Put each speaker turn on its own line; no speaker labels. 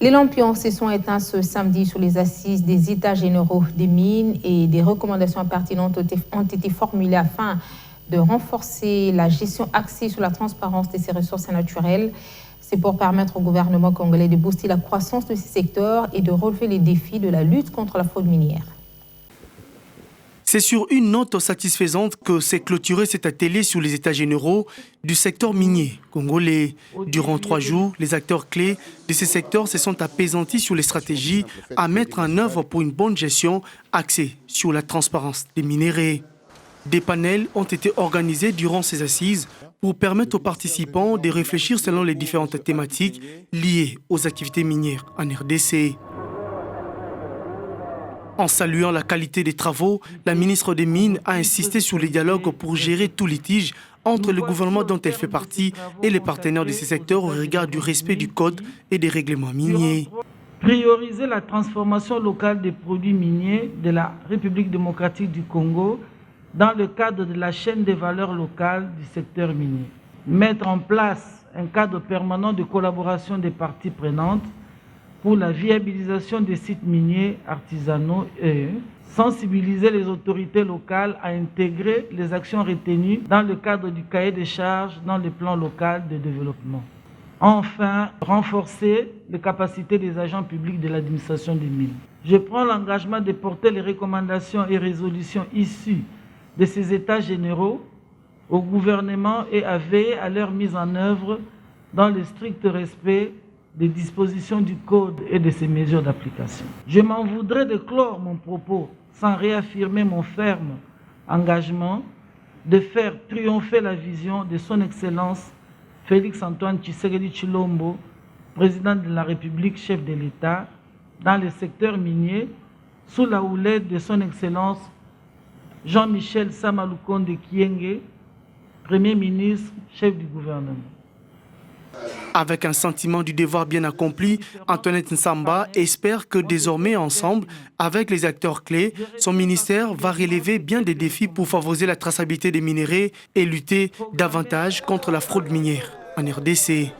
Les lampions se sont éteints ce samedi sur les assises des États généraux des mines et des recommandations pertinentes ont été formulées afin de renforcer la gestion axée sur la transparence de ces ressources naturelles. C'est pour permettre au gouvernement congolais de booster la croissance de ces secteurs et de relever les défis de la lutte contre la fraude minière.
C'est sur une note satisfaisante que s'est clôturé cet atelier sur les états généraux du secteur minier congolais. Durant 3 jours, les acteurs clés de ces secteurs se sont apaisantis sur les stratégies à mettre en œuvre pour une bonne gestion axée sur la transparence des minéraux. Des panels ont été organisés durant ces assises pour permettre aux participants de réfléchir selon les différentes thématiques liées aux activités minières en RDC. En saluant la qualité des travaux, la ministre des Mines a insisté sur le dialogue pour gérer tout litige entre le gouvernement dont elle fait partie et les partenaires de ces secteurs au regard du respect du code et des règlements miniers.
Prioriser la transformation locale des produits miniers de la République démocratique du Congo dans le cadre de la chaîne des valeurs locales du secteur minier. Mettre en place un cadre permanent de collaboration des parties prenantes pour la viabilisation des sites miniers artisanaux et sensibiliser les autorités locales à intégrer les actions retenues dans le cadre du cahier des charges dans le plan local de développement. Enfin, renforcer les capacités des agents publics de l'administration des mines. Je prends l'engagement de porter les recommandations et résolutions issues de ces états généraux au gouvernement et à veiller à leur mise en œuvre dans le strict respect des dispositions du Code et de ses mesures d'application. Je m'en voudrais de clore mon propos sans réaffirmer mon ferme engagement de faire triompher la vision de son Excellence Félix-Antoine Tshisekedi Tshilombo, président de la République, chef de l'État, dans le secteur minier, sous la houlette de son Excellence Jean-Michel Samalukonde Kyenge, Premier ministre, chef du gouvernement.
Avec un sentiment du devoir bien accompli, Antoinette Nsamba espère que désormais, ensemble, avec les acteurs clés, son ministère va relever bien des défis pour favoriser la traçabilité des minéraux et lutter davantage contre la fraude minière en RDC.